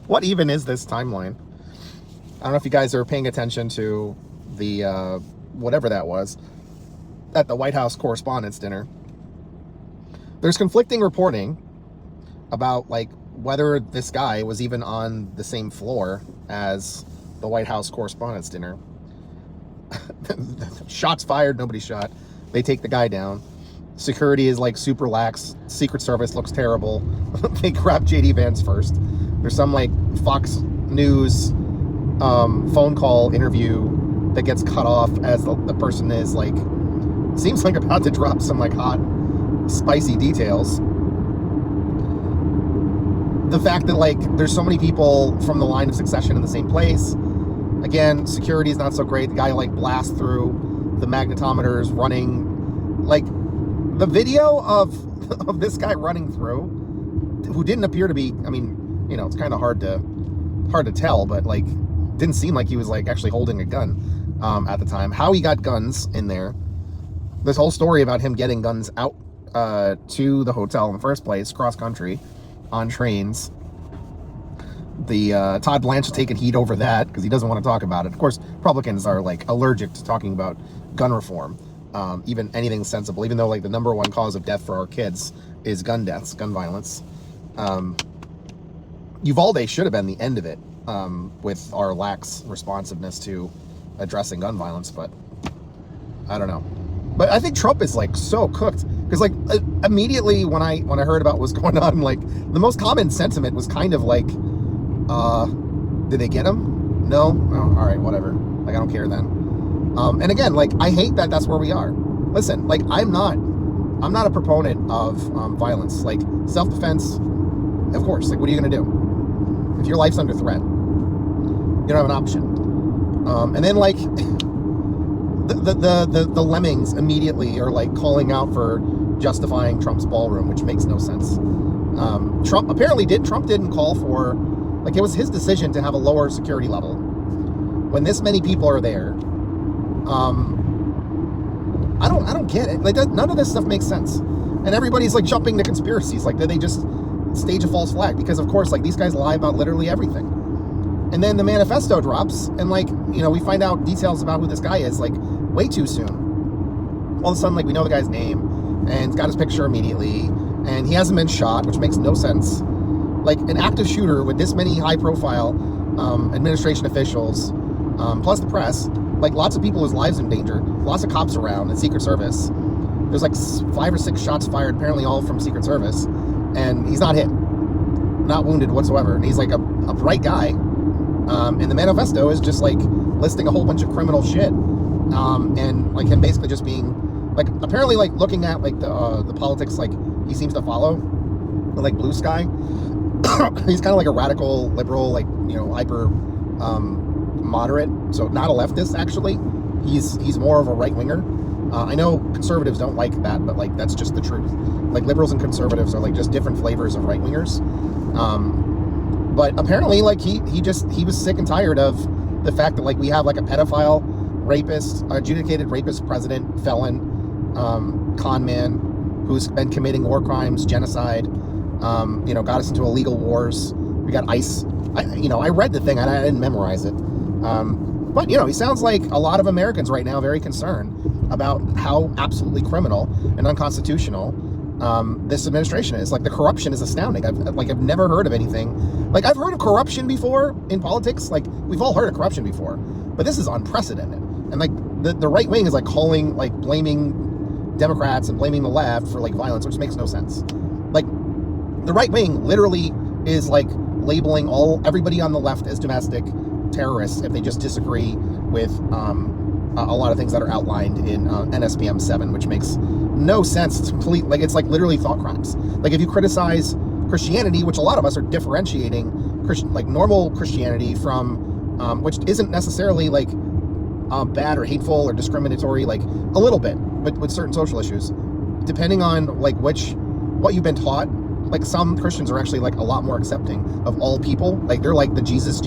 What even is this timeline? I don't know if you guys are paying attention to the whatever that was at the White House Correspondents Dinner. There's conflicting reporting about like whether this guy was even on the same floor as the White House Correspondents Dinner. Shots fired, nobody shot. They take the guy down. Security is like super lax. Secret Service looks terrible. They grab JD Vance first. There's some like Fox News phone call interview that gets cut off as the person is like, seems like about to drop some like hot, spicy details. The fact that like there's so many people from the line of succession in the same place. Again, security is not so great. The guy like blasts through the magnetometers running. Like the video of this guy running through, who didn't appear to be, I mean, you know, it's kind of hard to tell, but like didn't seem like he was like actually holding a gun at the time. How he got guns in there. This whole story about him getting guns out to the hotel in the first place, cross country, on trains. The Todd Blanchard taking heat over that because he doesn't want to talk about it. Of course, Republicans are like allergic to talking about gun reform, even anything sensible. Even though like the number one cause of death for our kids is gun deaths, gun violence. Uvalde should have been the end of it with our lax responsiveness to addressing gun violence, but I don't know. But I think Trump is like so cooked because like immediately when I heard about what was going on, like the most common sentiment was kind of like, did they get him? No? Oh, all right, whatever. Like I don't care then. And again, like I hate that that's where we are. Listen, like I'm not a proponent of violence. Like self-defense, of course. Like what are you gonna do if your life's under threat? You don't have an option. And then like the lemmings immediately are like calling out for justifying Trump's ballroom, which makes no sense. Trump didn't call for, like it was his decision to have a lower security level when this many people are there. I don't get it. Like none of this stuff makes sense, and everybody's like jumping to conspiracies. Like did they just stage a false flag? Because of course, like these guys lie about literally everything. And then the manifesto drops, and like, you know, we find out details about who this guy is, like, way too soon. All of a sudden, like, we know the guy's name, and it's got his picture immediately, and he hasn't been shot, which makes no sense. Like, an active shooter with this many high-profile administration officials, plus the press, like, lots of people whose lives in danger, lots of cops around, and Secret Service. There's, like, 5 or 6 shots fired, apparently all from Secret Service, and he's not hit. Not wounded whatsoever. And he's, like, a bright guy. And the manifesto is just like listing a whole bunch of criminal shit, and like him basically just being like, apparently like looking at like the politics like he seems to follow, like blue sky. He's kind of like a radical liberal, like, you know, hyper moderate, so not a leftist actually. He's more of a right winger. I know conservatives don't like that, but like that's just the truth. Like liberals and conservatives are like just different flavors of right wingers. But apparently, like, he was sick and tired of the fact that, like, we have, like, a pedophile, rapist, adjudicated rapist, president, felon, con man, who's been committing war crimes, genocide, you know, got us into illegal wars. We got ICE. I read the thing, and I didn't memorize it. But, you know, he sounds like a lot of Americans right now very concerned about how absolutely criminal and unconstitutional this administration is. Like the corruption is astounding. I've never heard of anything. Like I've heard of corruption before in politics. Like we've all heard of corruption before, but this is unprecedented. And like the right wing is like calling, like blaming Democrats and blaming the left for like violence, which makes no sense. Like the right wing literally is like labeling everybody on the left as domestic terrorists if they just disagree with a lot of things that are outlined in NSPM 7, which makes no sense. It's complete, like it's like literally thought crimes. Like if you criticize Christianity, which a lot of us are differentiating like normal Christianity from which isn't necessarily like bad or hateful or discriminatory, like a little bit, but with certain social issues, depending on like what you've been taught. Like some Christians are actually like a lot more accepting of all people. Like they're like the Jesus,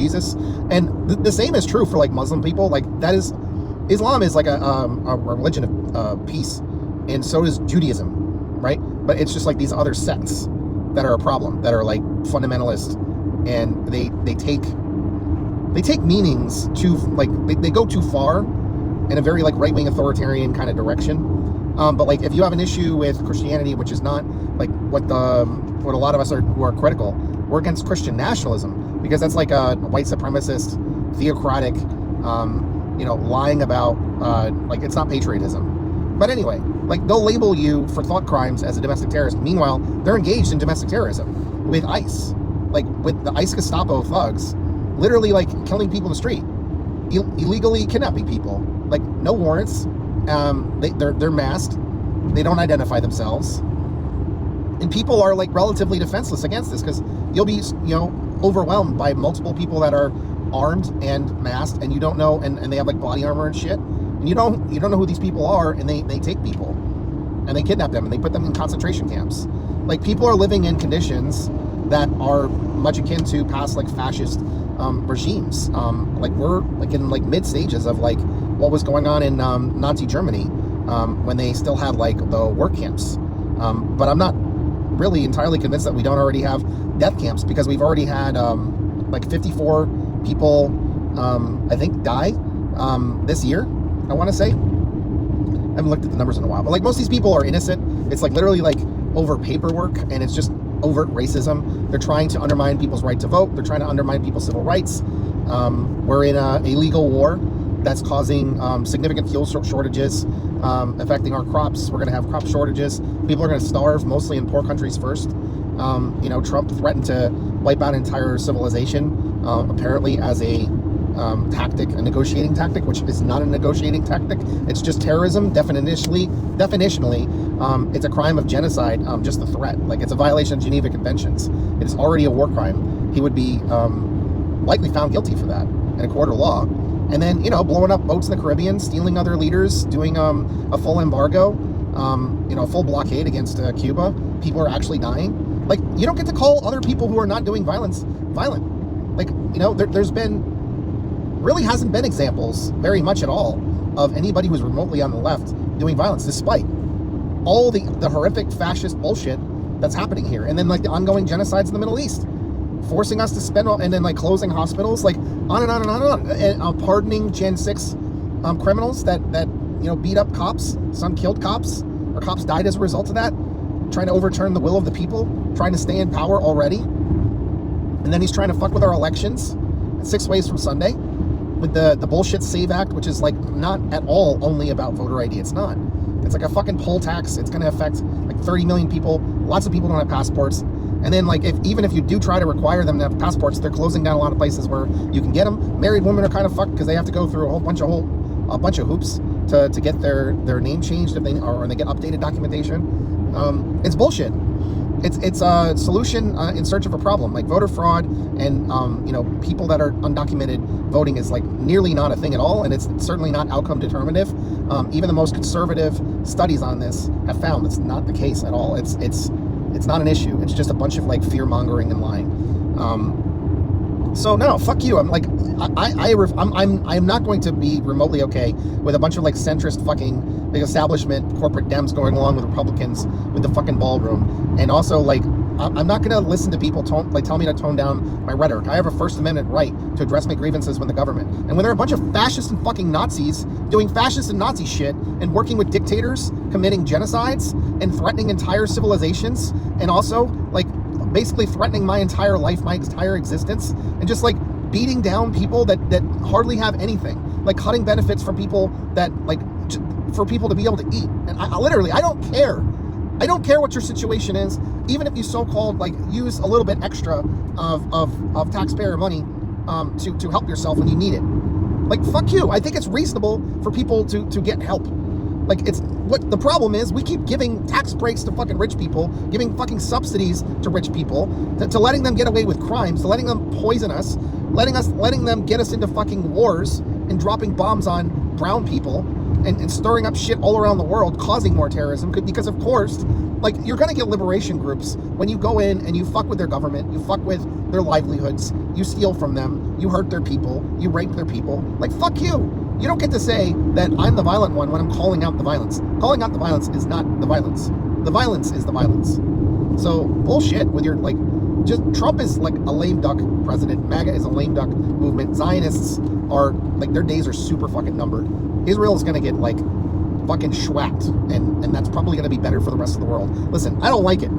and the same is true for like Muslim people. Like that is, Islam is like a religion of peace, and so is Judaism, right? But it's just like these other sects that are a problem, that are like fundamentalist, and they take meanings to, like, they go too far in a very, like, right-wing authoritarian kind of direction. But, like, if you have an issue with Christianity, which is not, like, what a lot of us who are critical, we're against Christian nationalism, because that's like a white supremacist, theocratic, lying about, like, it's not patriotism. But anyway, like, they'll label you for thought crimes as a domestic terrorist. Meanwhile, they're engaged in domestic terrorism with ICE, like, with the ICE Gestapo thugs, literally, like, killing people in the street, illegally kidnapping people, like, no warrants. They're masked. They don't identify themselves. And people are, like, relatively defenseless against this, because you'll be, overwhelmed by multiple people that are armed and masked, and you don't know, and they have, like, body armor and shit, and you don't know who these people are, and they take people, and they kidnap them, and they put them in concentration camps. Like, people are living in conditions that are much akin to past, like, fascist regimes. Like, we're, like, in, like, mid stages of, like, what was going on in Nazi Germany when they still had, like, the work camps. But I'm not really entirely convinced that we don't already have death camps, because we've already had like 54 people, I think, die this year, I want to say. I haven't looked at the numbers in a while, but, like, most of these people are innocent. It's, like, literally, like, over paperwork, and it's just overt racism. They're trying to undermine people's right to vote. They're trying to undermine people's civil rights. We're in a legal war that's causing significant fuel shortages, affecting our crops. We're going to have crop shortages. People are going to starve, mostly in poor countries first. Trump threatened to wipe out entire civilization, apparently as a tactic, a negotiating tactic, which is not a negotiating tactic. It's just terrorism. Definitionally, it's a crime of genocide, just the threat. Like, it's a violation of Geneva Conventions. It is already a war crime. He would be likely found guilty for that in a court of law. And then, blowing up boats in the Caribbean, stealing other leaders, doing a full embargo, full blockade against Cuba. People are actually dying. Like, you don't get to call other people who are not doing violence violent. Like, there's been, really hasn't been examples very much at all of anybody who's remotely on the left doing violence, despite all the horrific fascist bullshit that's happening here. And then, like, the ongoing genocides in the Middle East, forcing us to spend, and then, like, closing hospitals, like, on and on and on and on, and pardoning Gen 6 criminals that beat up cops. Some killed cops, or cops died as a result of that, trying to overturn the will of the people, trying to stay in power already. And then he's trying to fuck with our elections 6 ways from Sunday with the bullshit SAVE Act, which is, like, not at all only about voter ID. It's not. It's like a fucking poll tax. It's going to affect, like, 30 million people. Lots of people don't have passports. And then, like, even if you do try to require them to have passports, they're closing down a lot of places where you can get them. Married women are kind of fucked, because they have to go through a bunch of hoops to get their name changed, or they get updated documentation. It's bullshit. It's a solution in search of a problem. Like, voter fraud and people that are undocumented voting is, like, nearly not a thing at all, and it's certainly not outcome determinative. Even the most conservative studies on this have found that's not the case at all. It's not an issue. It's just a bunch of, like, fear mongering and lying. So no, fuck you. I'm like, I'm not going to be remotely okay with a bunch of, like, centrist fucking, like, establishment corporate Dems going along with Republicans with the fucking ballroom. And also, like, I'm not going to listen to people tell me to tone down my rhetoric. I have a First Amendment right to address my grievances with the government. And when there are a bunch of fascists and fucking Nazis doing fascist and Nazi shit and working with dictators, committing genocides and threatening entire civilizations, and also, like, basically threatening my entire life, my entire existence, and just, like, beating down people that hardly have anything, like cutting benefits from people that, like, for people to be able to eat. And I literally, I don't care what your situation is, even if you so-called, like, use a little bit extra of taxpayer money to help yourself when you need it. Like, fuck you. I think it's reasonable for people to get help. Like, it's what the problem is, we keep giving tax breaks to fucking rich people, giving fucking subsidies to rich people, to letting them get away with crimes, to letting them poison us, letting them get us into fucking wars and dropping bombs on brown people and stirring up shit all around the world, causing more terrorism. Because, of course, like, you're going to get liberation groups when you go in and you fuck with their government, you fuck with their livelihoods, you steal from them, you hurt their people, you rape their people. Like, fuck you. You don't get to say that I'm the violent one when I'm calling out the violence. Calling out the violence is not the violence. The violence is the violence. So, bullshit with your, like, just Trump is like a lame duck president. MAGA is a lame duck movement. Zionists are like, their days are super fucking numbered. Israel is gonna get like fucking schwacked, and that's probably gonna be better for the rest of the world. Listen, I don't like it.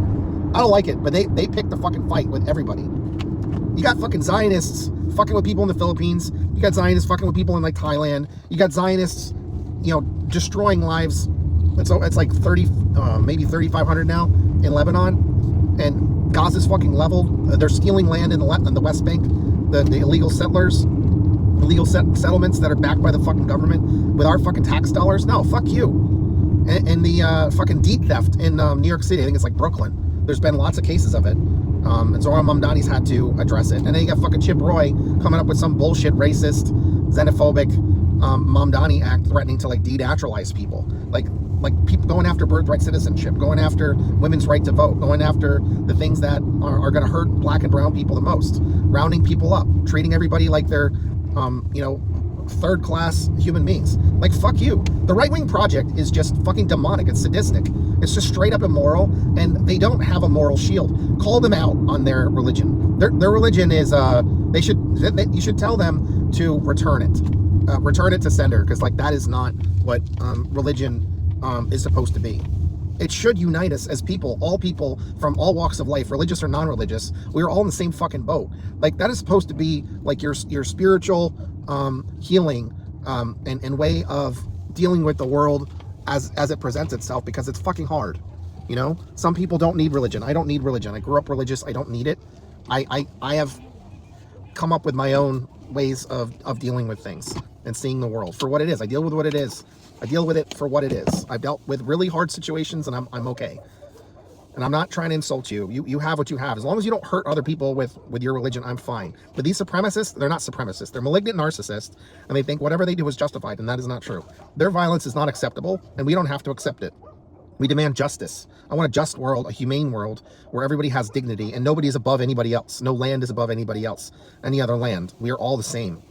But they picked the fucking fight with everybody. You got fucking Zionists fucking with people in the Philippines. You got Zionists fucking with people in like Thailand. You got Zionists, destroying lives. It's like 30, maybe 3,500 now in Lebanon, and Gaza's fucking leveled. They're stealing land in the West Bank. The illegal settlers, illegal settlements that are backed by the fucking government with our fucking tax dollars. No, fuck you. And the fucking deed theft in New York City. I think it's like Brooklyn. There's been lots of cases of it. And Zohar Mamdani's had to address it. And then you got fucking Chip Roy coming up with some bullshit racist, xenophobic Mamdani act threatening to like denaturalize people. Like people going after birthright citizenship, going after women's right to vote, going after the things that are going to hurt black and brown people the most, rounding people up, treating everybody like they're, third-class human beings. Like, fuck you. The right-wing project is just fucking demonic. It's sadistic. It's just straight up immoral, and they don't have a moral shield. Call them out on their religion. Their religion is, you should tell them to return it. Return it to sender, because, like, that is not what religion is supposed to be. It should unite us as people, all people from all walks of life, religious or non-religious. We're all in the same fucking boat. Like, that is supposed to be like your spiritual healing and way of dealing with the world as it presents itself, because it's fucking hard. Some people don't need religion. I don't need religion. I grew up religious. I don't need it. I have come up with my own ways of dealing with things and seeing the world for what it is. I deal with what it is. I deal with it for what it is. I've dealt with really hard situations, and I'm okay. And I'm not trying to insult you. You have what you have. As long as you don't hurt other people with your religion, I'm fine. But these supremacists, they're not supremacists. They're malignant narcissists, and they think whatever they do is justified, and that is not true. Their violence is not acceptable, and we don't have to accept it. We demand justice. I want a just world, a humane world, where everybody has dignity, and nobody is above anybody else. No land is above anybody else, any other land. We are all the same.